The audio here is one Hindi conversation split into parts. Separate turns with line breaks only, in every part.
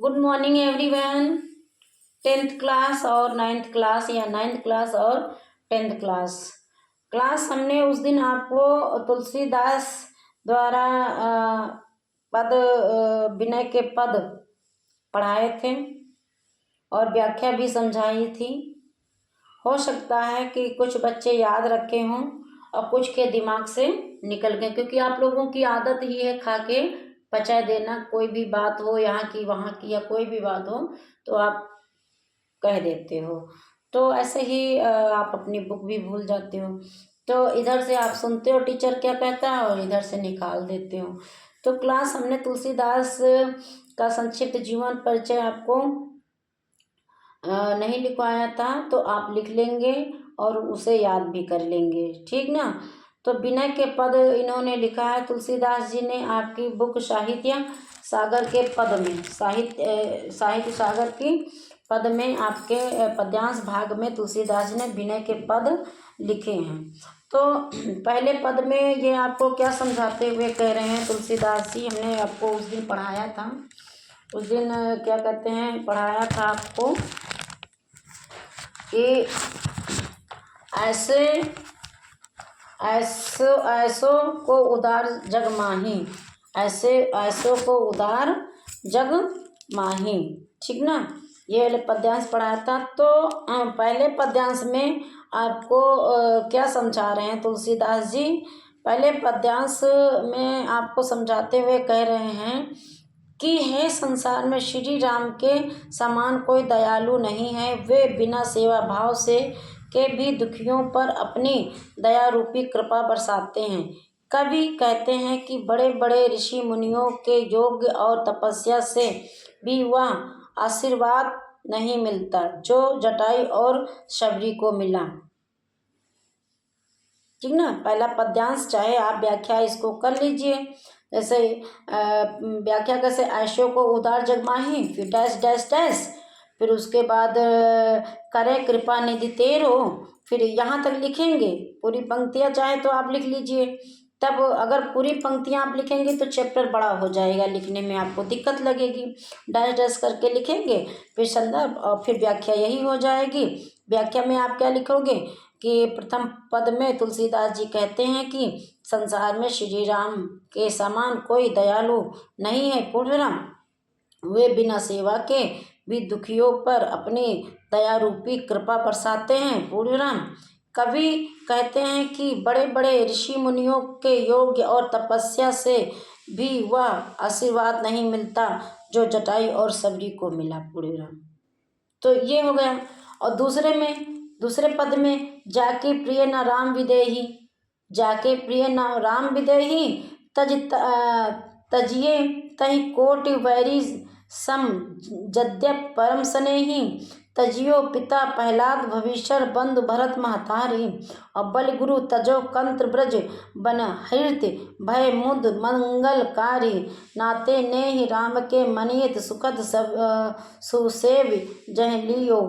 Good morning everyone. 10th class और 9th क्लास या 9th क्लास और 10th क्लास हमने उस दिन आपको तुलसीदास द्वारा पद विनय के पद पढ़ाए थे और व्याख्या भी समझाई थी। हो सकता है कि कुछ बच्चे याद रखे हों और कुछ के दिमाग से निकल गए, क्योंकि आप लोगों की आदत ही है खा के पचा देना। कोई भी बात हो, यहाँ की वहाँ की या कोई भी बात हो तो आप कह देते हो, तो ऐसे ही आप अपनी बुक भी भूल जाते हो। तो इधर से आप सुनते हो टीचर क्या कहता है और इधर से निकाल देते हो। तो क्लास हमने तुलसीदास का संक्षिप्त जीवन परिचय आपको नहीं लिखवाया था, तो आप लिख लेंगे और उसे याद भी कर लेंगे, ठीक ना। तो विनय के पद इन्होंने लिखा है तुलसीदास जी ने आपकी बुक साहित्य सागर के पद में, साहित्य सागर की पद में, आपके पद्यांश भाग में तुलसीदास जी ने विनय के पद लिखे हैं। तो पहले पद में ये आपको क्या समझाते हुए कह रहे हैं तुलसीदास जी, हमने आपको उस दिन पढ़ाया था। उस दिन क्या कहते हैं, पढ़ाया था आपको कि ऐसो को उदार जग माही, ऐसो को उदार जग माही, ठीक ना। ये पद्यांश पढ़ाया था। तो पहले पद्यांश में आपको क्या समझा रहे हैं तुलसीदास जी। पहले पद्यांश में आपको समझाते हुए कह रहे हैं कि है संसार में श्री राम के समान कोई दयालु नहीं है। वे बिना सेवा भाव से के भी दुखियों पर अपनी दया रूपी कृपा बरसाते हैं। कवि कहते हैं कि बड़े बड़े ऋषि मुनियों के योग और तपस्या से भी वह आशीर्वाद नहीं मिलता जो जटायु और शबरी को मिला, ठीक ना। पहला पद्यांश चाहे आप व्याख्या इसको कर लीजिए, जैसे व्याख्या कैसे, ऐशो को उदार जग माही, फिर डैश डैश डैश, फिर उसके बाद करे कृपा निधि तेरो, फिर यहाँ तक लिखेंगे। पूरी पंक्तियाँ चाहे तो आप लिख लीजिए, तब अगर पूरी पंक्तियाँ आप लिखेंगे तो चैप्टर बड़ा हो जाएगा, लिखने में आपको दिक्कत लगेगी। डैश डैश करके लिखेंगे, फिर संदर्भ और फिर व्याख्या, यही हो जाएगी। व्याख्या में आप क्या लिखोगे कि प्रथम पद में तुलसीदास जी कहते हैं कि संसार में श्री राम के समान कोई दयालु नहीं है, पूर्णराम। वे बिना सेवा के भी दुखियों पर अपनी दया रूपी कृपा बरसाते हैं, पूर्णराम। कवि कहते हैं कि बड़े बड़े ऋषि मुनियों के योग और तपस्या से भी वह आशीर्वाद नहीं मिलता जो जटायु और शबरी को मिला, पूर्णराम। तो ये हो गया। और दूसरे पद में जाके प्रिय न राम विदेही, जाके प्रिय न राम विदेही, तजिए तहि कोटि वैरी सम जद्यप परम स्नेही, तजियो पिता प्रहलाद भविष्य बंधु भरत महतारी, और बल गुरु तजो कंत्र ब्रज बन हृत भय मुद मंगलकारी, नाते ने ही राम के मनियत सुखद सब सुसेव जह लियो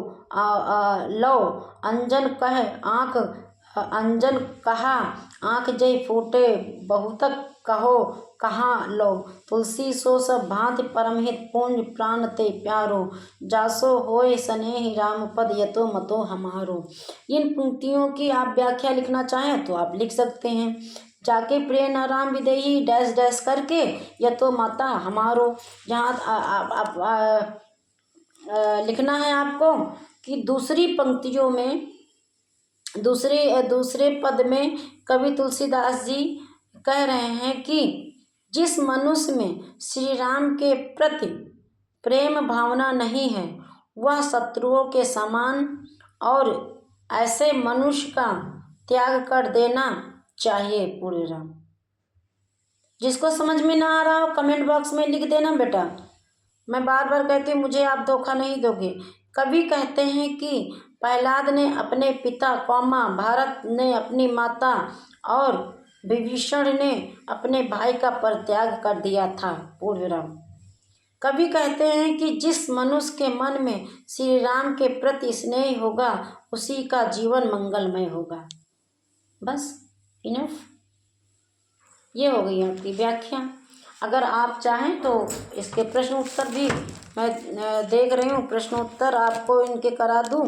लो, अंजन कह आँख अंजन कहा आँख जय फूटे बहुतक कहो कहाँ लो, तुलसी सो सब भांति परमहित पुण्य प्राण ते प्यारो, जासो होए स्नेहि राम पद यतो मतो हमारो। इन पंक्तियों की आप व्याख्या लिखना चाहें तो आप लिख सकते हैं। जाके प्रिय न राम विदेही डैश डैश करके यतो माता हमारो, जहाँ लिखना है आपको कि दूसरी पंक्तियों में दूसरे पद में कवि तुलसीदास जी कह रहे हैं कि जिस मनुष्य में श्री राम के प्रति प्रेम भावना नहीं है वह शत्रुओं के समान, और ऐसे मनुष्य का त्याग कर देना चाहिए, पूर्णराम। जिसको समझ में ना आ रहा हो कमेंट बॉक्स में लिख देना बेटा। मैं बार बार कहती हूँ, मुझे आप धोखा नहीं दोगे। कवि कहते हैं कि प्रहलाद ने अपने पिता भारत ने अपनी माता और विभीषण ने अपने भाई का परित्याग कर दिया था, पूर्णराम। कवि कहते हैं कि जिस मनुष्य के मन में श्री राम के प्रति स्नेह होगा उसी का जीवन मंगलमय होगा। बस इनफ, ये हो गई आपकी व्याख्या। अगर आप चाहें तो इसके प्रश्न उत्तर भी मैं देख रही हूँ, प्रश्न उत्तर आपको इनके करा दूँ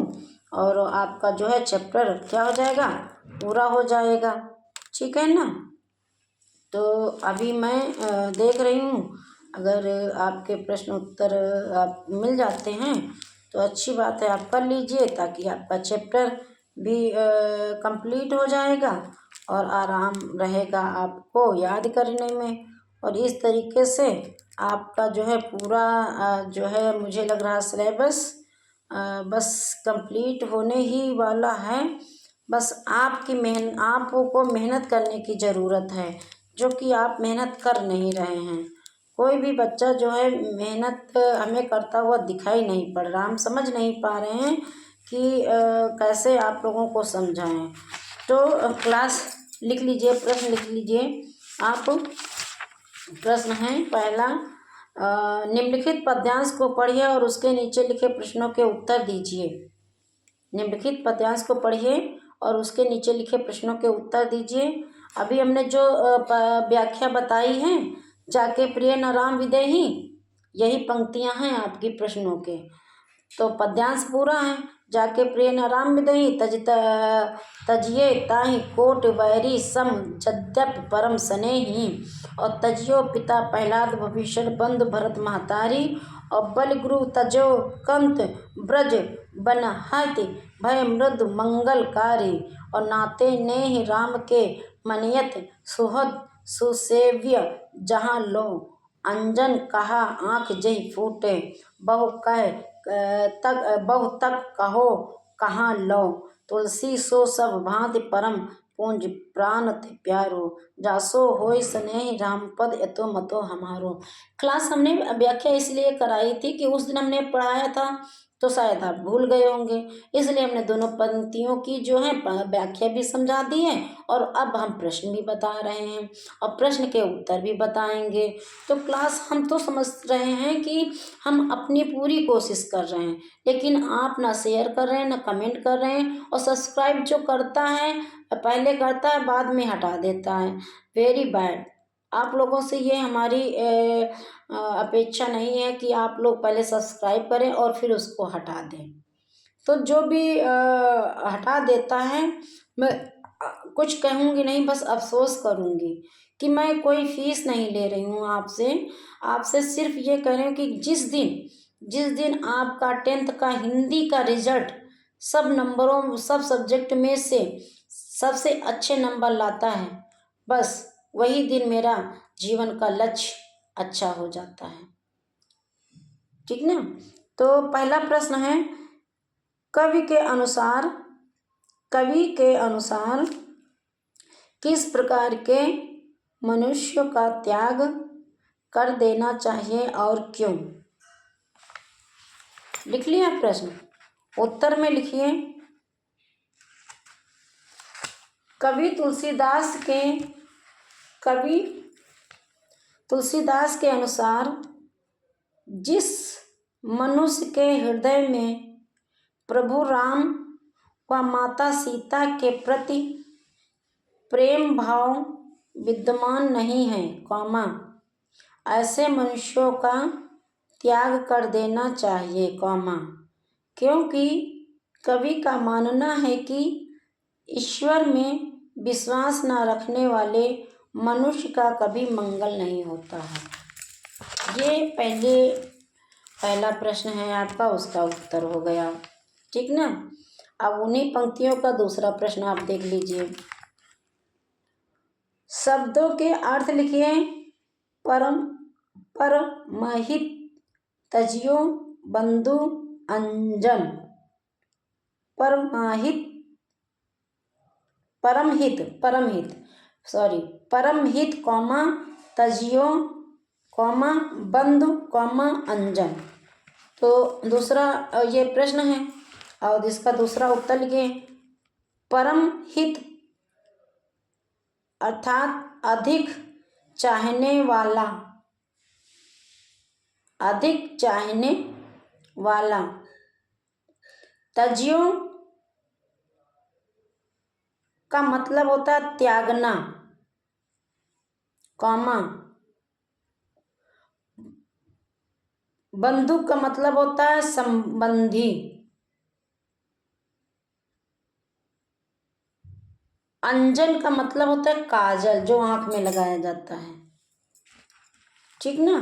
और आपका जो है चैप्टर क्या हो जाएगा, पूरा हो जाएगा। ठीक है ना। तो अभी मैं देख रही हूँ, अगर आपके प्रश्न उत्तर आप मिल जाते हैं तो अच्छी बात है, आप कर लीजिए ताकि आपका चैप्टर भी कंप्लीट हो जाएगा और आराम रहेगा आपको याद करने में। और इस तरीके से आपका जो है पूरा जो है मुझे लग रहा सिलेबस बस कंप्लीट होने ही वाला है। बस आपको मेहनत करने की ज़रूरत है, जो कि आप मेहनत कर नहीं रहे हैं। कोई भी बच्चा जो है मेहनत हमें करता हुआ दिखाई नहीं पड़ रहा, हम समझ नहीं पा रहे हैं कि कैसे आप लोगों को समझाएं। तो क्लास लिख लीजिए, प्रश्न लिख लीजिए आप। प्रश्न है पहला, निम्नलिखित पद्यांश को पढ़िए और उसके नीचे लिखे प्रश्नों के उत्तर दीजिए। निम्नलिखित पद्यांश को पढ़िए और उसके नीचे लिखे प्रश्नों के उत्तर दीजिए। अभी हमने जो व्याख्या बताई है, जाके प्रिय न राम विदेही, यही पंक्तियां हैं आपकी प्रश्नों के। तो पद्यांश पूरा है, जाके प्रिय न राम विदेही, तजिए ताहि कोट बैरी सम यद्यपि परम स्नेही। और तजियो पिता प्रहलाद भविष्य बंधु भरत महतारी। और बल गुरु तजो कंत ब्रज बनहति भय मृदु मंगलकारी। और नाते नेह राम के मनियत सुहद सुसेव्य जहाँ लो। अंजन कहा आँख जहि फूटे बहु तक कहो कहाँ लो। तुलसी सो सब भांति परम पूंज प्राण ते प्यारो। जासो होय स्नेह राम पद एतो मतो हमारो। क्लास हमने व्याख्या इसलिए कराई थी कि उस दिन हमने पढ़ाया था तो शायद आप भूल गए होंगे, इसलिए हमने दोनों पंक्तियों की जो है व्याख्या भी समझा दी है और अब हम प्रश्न भी बता रहे हैं और प्रश्न के उत्तर भी बताएंगे। तो क्लास हम तो समझ रहे हैं कि हम अपनी पूरी कोशिश कर रहे हैं, लेकिन आप ना शेयर कर रहे हैं, ना कमेंट कर रहे हैं। और सब्सक्राइब जो करता है पहले करता है बाद में हटा देता है, वेरी बैड। आप लोगों से ये हमारी अपेक्षा नहीं है कि आप लोग पहले सब्सक्राइब करें और फिर उसको हटा दें। तो जो भी हटा देता है, मैं कुछ कहूँगी नहीं, बस अफसोस करूँगी कि मैं कोई फीस नहीं ले रही हूँ आपसे सिर्फ ये कह रही हूँ कि जिस दिन आपका 10th का हिंदी का रिजल्ट सब सब्जेक्ट में से सबसे अच्छे नंबर लाता है, बस वही दिन मेरा जीवन का लक्ष्य अच्छा हो जाता है। ठीक ना। तो पहला प्रश्न है, कवि के अनुसार किस प्रकार के मनुष्य का त्याग कर देना चाहिए और क्यों। लिख लिया प्रश्न, उत्तर में लिखिए। कवि तुलसीदास के अनुसार जिस मनुष्य के हृदय में प्रभु राम व माता सीता के प्रति प्रेम भाव विद्यमान नहीं है, ऐसे मनुष्यों का त्याग कर देना चाहिए, क्योंकि कवि का मानना है कि ईश्वर में विश्वास न रखने वाले मनुष्य का कभी मंगल नहीं होता है। ये पहला प्रश्न है आपका, उसका उत्तर हो गया। ठीक ना। अब उन्हीं पंक्तियों का दूसरा प्रश्न आप देख लीजिए। शब्दों के अर्थ लिखिए। परमहित तजियो बंधु अंजन। परमहित तजियो बंधु अंजन। तो दूसरा ये प्रश्न है और इसका दूसरा उत्तर लिखिए। परम हित अर्थात अधिक चाहने वाला। तजियो का मतलब होता है त्यागना, बंदूक का मतलब होता है संबंधी। अंजन का मतलब होता है काजल, जो आंख में लगाया जाता है। ठीक ना।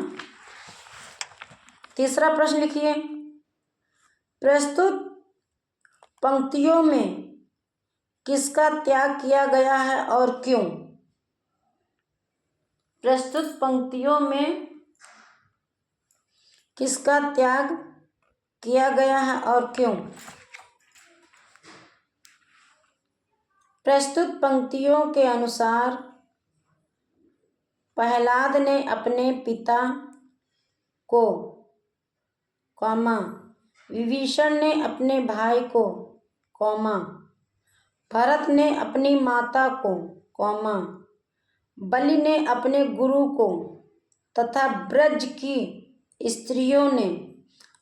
तीसरा प्रश्न लिखिए, प्रस्तुत पंक्तियों में किसका त्याग किया गया है और क्यों? प्रस्तुत पंक्तियों में किसका त्याग किया गया है और क्यों? प्रस्तुत पंक्तियों के अनुसार प्रहलाद ने अपने पिता को, कौमा, विभीषण ने अपने भाई को, कौमा, भरत ने अपनी माता को, कौमा, बलि ने अपने गुरु को तथा ब्रज की स्त्रियों ने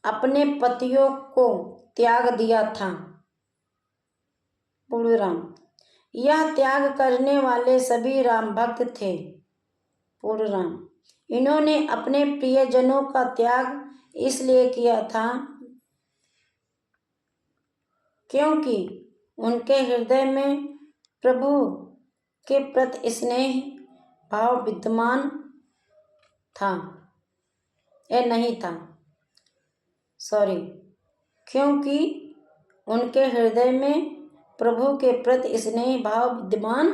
अपने पतियों को त्याग दिया था। पूर्णविराम। यह त्याग करने वाले सभी राम भक्त थे। पूर्णविराम। इन्होंने अपने प्रियजनों का त्याग इसलिए किया था क्योंकि उनके हृदय में प्रभु के प्रति स्नेह भाव विद्यमान था, या नहीं था, क्योंकि उनके हृदय में प्रभु के प्रति स्नेह भाव विद्यमान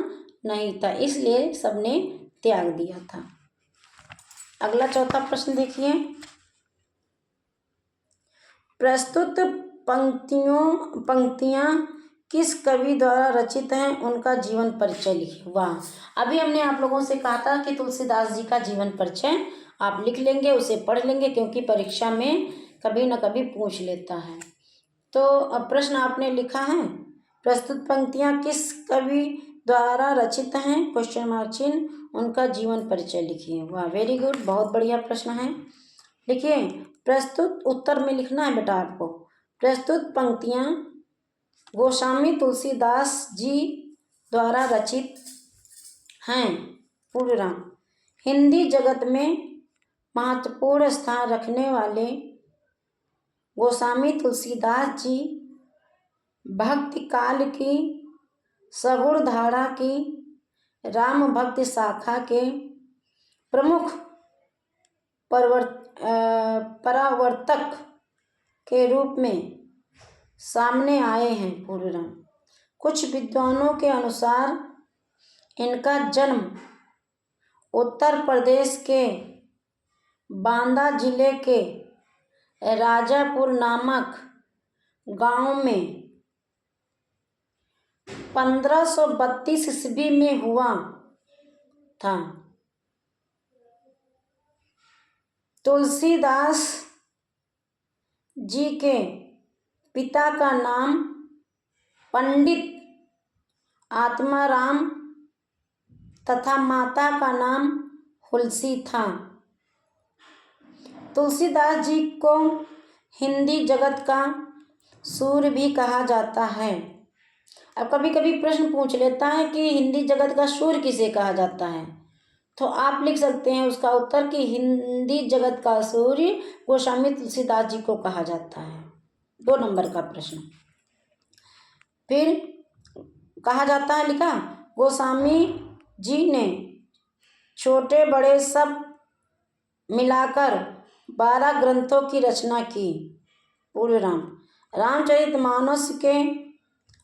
नहीं था, इसलिए सबने त्याग दिया था। अगला चौथा प्रश्न देखिए, प्रस्तुत पंक्तियां किस कवि द्वारा रचित हैं, उनका जीवन परिचय लिखिए। वाह, अभी हमने आप लोगों से कहा था कि तुलसीदास जी का जीवन परिचय आप लिख लेंगे, उसे पढ़ लेंगे, क्योंकि परीक्षा में कभी न कभी पूछ लेता है। तो अब प्रश्न आपने लिखा है, प्रस्तुत पंक्तियां किस कवि द्वारा रचित हैं, क्वेश्चन मार्क चिन्ह, उनका जीवन परिचय लिखिए। वाह, वेरी गुड, बहुत बढ़िया प्रश्न है। लिखिए, प्रस्तुत उत्तर में लिखना है बेटा आपको, प्रस्तुत पंक्तियां गोस्वामी तुलसीदास जी द्वारा रचित हैं। पूर्णविराम। हिंदी जगत में महत्वपूर्ण स्थान रखने वाले गोस्वामी तुलसीदास जी भक्ति काल की सगुण धारा की राम भक्ति शाखा के प्रमुख परावर्तक के रूप में सामने आए हैं। पूर्णविराम। कुछ विद्वानों के अनुसार इनका जन्म उत्तर प्रदेश के बांदा जिले के राजापुर नामक गांव में 1532 ईस्वी में हुआ था। तुलसीदास जी के पिता का नाम पंडित आत्माराम तथा माता का नाम हुलसी था। तुलसीदास जी को हिंदी जगत का सूर्य भी कहा जाता है। अब कभी कभी प्रश्न पूछ लेता है कि हिंदी जगत का सूर्य किसे कहा जाता है, तो आप लिख सकते हैं उसका उत्तर कि हिंदी जगत का सूर्य गोस्वामी तुलसीदास जी को कहा जाता है। 2 नंबर का प्रश्न। फिर कहा जाता है, लिखा, गोस्वामी जी ने छोटे बड़े सब मिलाकर 12 ग्रंथों की रचना की। पूर्णविराम। रामचरितमानस के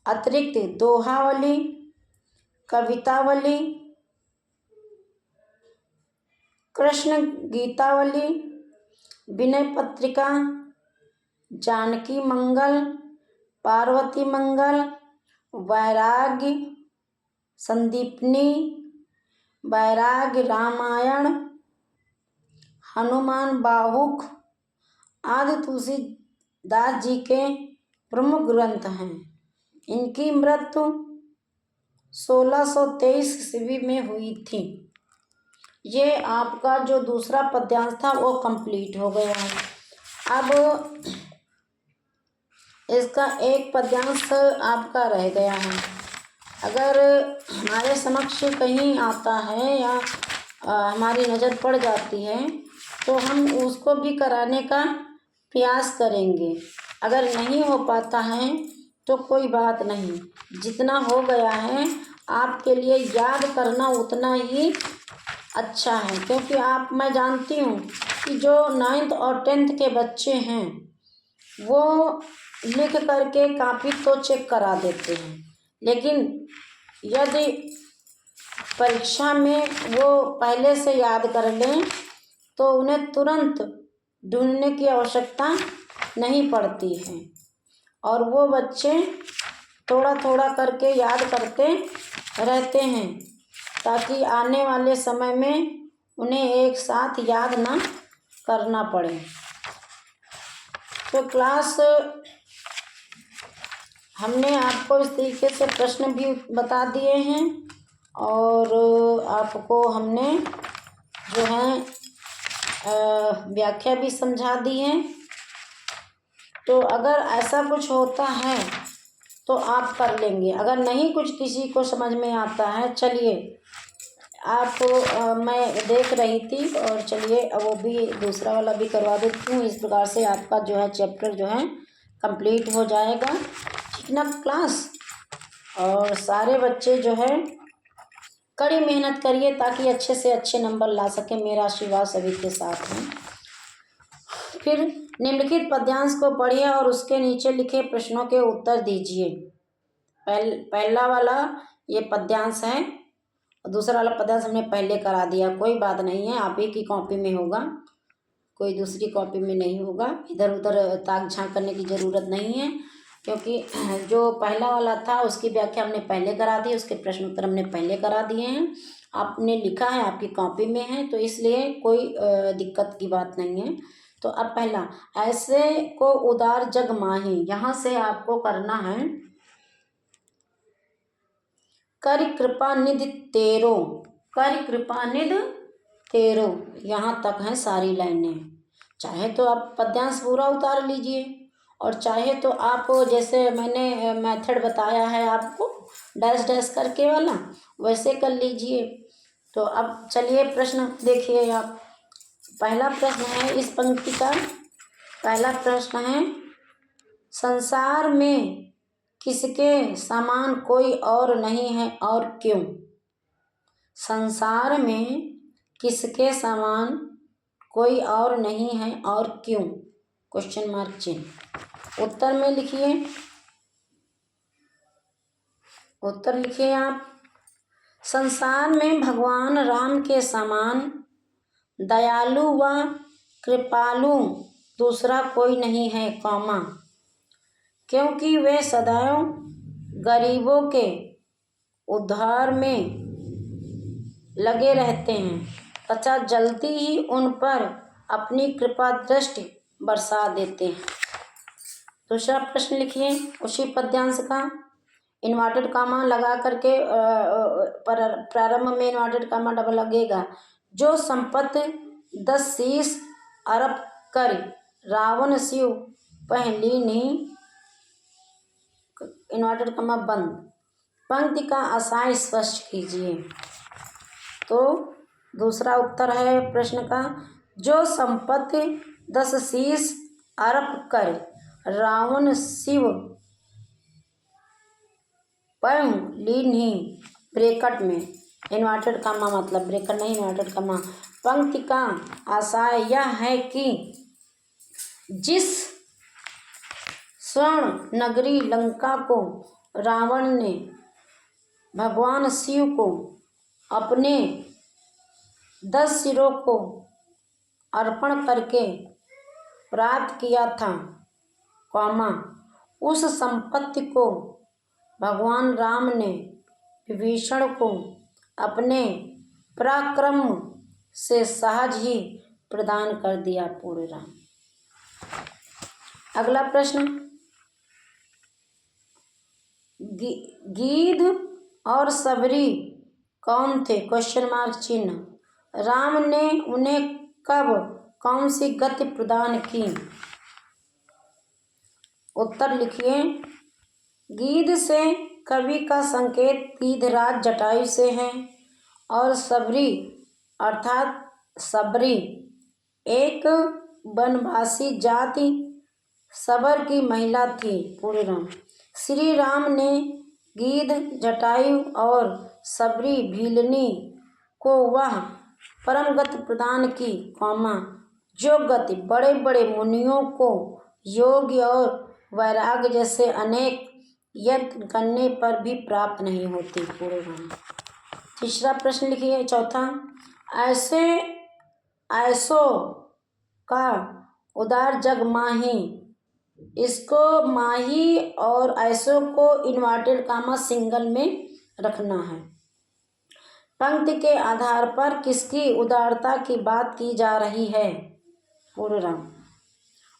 अतिरिक्त दोहावली, कवितावली, कृष्ण गीतावली, विनय पत्रिका, जानकी मंगल, पार्वती मंगल, वैराग्य संदीपनी, वैराग्य रामायण, हनुमान बाहुक आदि तुलसीदास जी के प्रमुख ग्रंथ हैं। इनकी मृत्यु 1623 ईस्वी में हुई थी। ये आपका जो दूसरा पद्यांश था वो कंप्लीट हो गया है। अब इसका एक पद्यांश आपका रह गया है। अगर हमारे समक्ष कहीं आता है या हमारी नज़र पड़ जाती है तो हम उसको भी कराने का प्रयास करेंगे। अगर नहीं हो पाता है तो कोई बात नहीं, जितना हो गया है आपके लिए याद करना उतना ही अच्छा है, क्योंकि मैं जानती हूँ कि जो 9th और 10th के बच्चे हैं वो लिख करके कापी तो चेक करा देते हैं, लेकिन यदि परीक्षा में वो पहले से याद कर लें तो उन्हें तुरंत ढूंढने की आवश्यकता नहीं पड़ती है, और वो बच्चे थोड़ा थोड़ा करके याद करते रहते हैं ताकि आने वाले समय में उन्हें एक साथ याद ना करना पड़े। तो क्लास हमने आपको इस तरीके से प्रश्न भी बता दिए हैं और आपको हमने जो है व्याख्या भी समझा दी है। तो अगर ऐसा कुछ होता है तो आप कर लेंगे, अगर नहीं कुछ किसी को समझ में आता है, चलिए आप मैं देख रही थी और चलिए अब वो भी दूसरा वाला भी करवा देती हूँ। इस प्रकार से आपका जो है चैप्टर जो है कंप्लीट हो जाएगा, ठीक ना क्लास। और सारे बच्चे जो है कड़ी मेहनत करिए ताकि अच्छे से अच्छे नंबर ला सके, मेरा आशीर्वाद सभी के साथ है। फिर निम्नलिखित पद्यांश को पढ़िए और उसके नीचे लिखे प्रश्नों के उत्तर दीजिए। पहला वाला ये पद्यांश है और दूसरा वाला पद्यांश हमने पहले करा दिया, कोई बात नहीं है, आप ही की कॉपी में होगा, कोई दूसरी कॉपी में नहीं होगा। इधर उधर ताक झांक करने की ज़रूरत नहीं है, क्योंकि जो पहला वाला था उसकी व्याख्या हमने पहले करा दी, उसके प्रश्न उत्तर हमने पहले करा दिए हैं, आपने लिखा है, आपकी कॉपी में है, तो इसलिए कोई दिक्कत की बात नहीं है। तो अब पहला, ऐसे को उदार जग माही, यहाँ से आपको करना है कर कृपा निधि तेरो, कर कृपा निधि तेरो, यहाँ तक है सारी लाइनें। चाहे तो आप पद्यांश पूरा उतार लीजिए और चाहे तो आप जैसे मैंने मेथड बताया है आपको डैश डैश करके वाला, वैसे कर लीजिए। तो अब चलिए प्रश्न देखिए आप। पहला प्रश्न है इस पंक्ति का, पहला प्रश्न है संसार में किसके समान कोई और नहीं है और क्यों। संसार में किसके समान कोई और नहीं है और क्यों, क्वेश्चन मार्क चिन्ह। उत्तर में लिखिए, उत्तर लिखिए आप। संसार में भगवान राम के समान दयालु व कृपालु दूसरा कोई नहीं है, कौमा, क्योंकि वे सदैव गरीबों के उद्धार में लगे रहते हैं तथा जल्दी ही उन पर अपनी कृपा दृष्टि बरसा देते हैं। दूसरा प्रश्न लिखिए उसी पद्यांश का, इन्वर्टेड कामा लगा करके प्रारंभ में इन्वर्टेड कामा डबल लगेगा। जो संपत्ति 10 शीश अरब कर रावण शिव पहलीनी, इन्वर्टेड कामा बंद, पंक्ति का आशय स्पष्ट कीजिए। तो दूसरा उत्तर है प्रश्न का, जो संपत्ति 10 शीश अर्प कर रावण शिव पहलीनी, ब्रैकेट में इन्वर्टेड कामा मतलब ब्रैकेट नहीं इन्वर्टेड कामा, पंक्ति का आशय यह है कि जिस स्वर्ण नगरी लंका को रावण ने भगवान शिव को अपने 10 सिरों को अर्पण करके प्राप्त किया था, कौमा, उस संपत्ति को भगवान राम ने विभीषण को अपने पराक्रम से सहज ही प्रदान कर दिया, पूरे राम। अगला प्रश्न, गीध और सबरी कौन थे, क्वेश्चन मार्क चिन्ह। राम ने उन्हें कब कौन सी गति प्रदान की। उत्तर लिखिए, गीध से कवि का संकेत गीधराज जटायु से है और सबरी अर्थात सबरी एक वनवासी जाति सबर की महिला थी। पूरे राम। श्री राम ने गिद्ध, जटायु और सबरी भीलनी को वह परम गति प्रदान की, जो गति बड़े बड़े मुनियों को योग और वैराग्य जैसे अनेक यत्न करने पर भी प्राप्त नहीं होती। पूरे राम। तीसरा प्रश्न लिखिए। चौथा, ऐसो का उदार जग माही। इसको माही और ऐसो को इन्वर्टेड कामा सिंगल में रखना है। पंक्ति के आधार पर किसकी उदारता की बात की जा रही है? पूरे राम।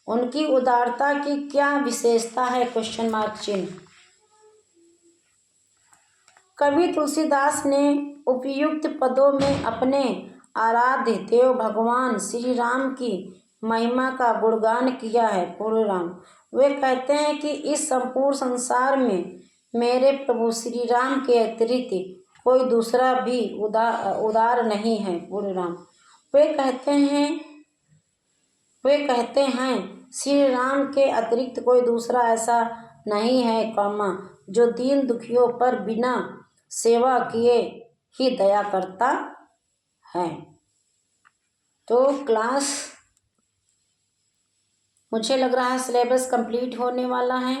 उनकी उदारता की क्या विशेषता है? क्वेश्चन मार्क चिन्ह। कवि तुलसीदास ने उपयुक्त पदों में अपने आराध्य देव भगवान श्री राम की महिमा का गुणगान किया है। पूरे राम। वे कहते हैं कि इस संपूर्ण संसार में मेरे प्रभु श्री राम के अतिरिक्त कोई दूसरा भी उदार नहीं है। पूरे राम। वे कहते हैं श्री राम के अतिरिक्त कोई दूसरा ऐसा नहीं है, जो दीन दुखियों पर बिना सेवा किए ही दया करता है। तो क्लास, मुझे लग रहा है सिलेबस कंप्लीट होने वाला है।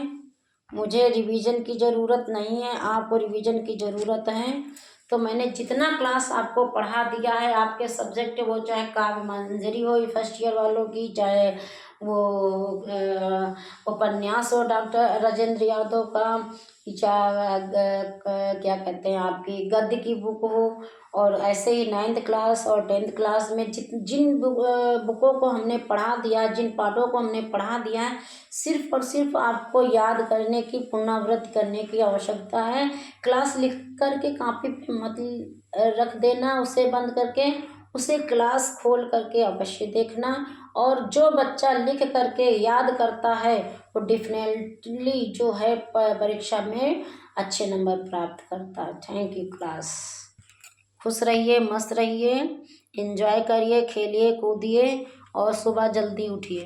मुझे रिवीजन की ज़रूरत नहीं है, आपको रिवीजन की ज़रूरत है। तो मैंने जितना क्लास आपको पढ़ा दिया है, आपके सब्जेक्ट वो चाहे काव्य मंजरी हो फर्स्ट ईयर वालों की, चाहे वो उपन्यास हो डॉक्टर राजेंद्र यादव का, क्या कहते हैं आपकी गद्य की बुक हो, और ऐसे ही 9th क्लास और 10th क्लास में जिन बुकों को हमने पढ़ा दिया, जिन पाठों को हमने पढ़ा दिया है, सिर्फ और सिर्फ आपको याद करने की, पुनरावृत्ति करने की आवश्यकता है। क्लास लिख करके कापी पे मत रख देना, उसे बंद करके, उसे क्लास खोल करके अवश्य देखना। और जो बच्चा लिख करके याद करता है वो डेफिनेटली जो है परीक्षा में अच्छे नंबर प्राप्त करता है। Thank you class. खुश रहिए, मस्त रहिए, एंजॉय करिए, खेलिए, कूदिए और सुबह जल्दी उठिए।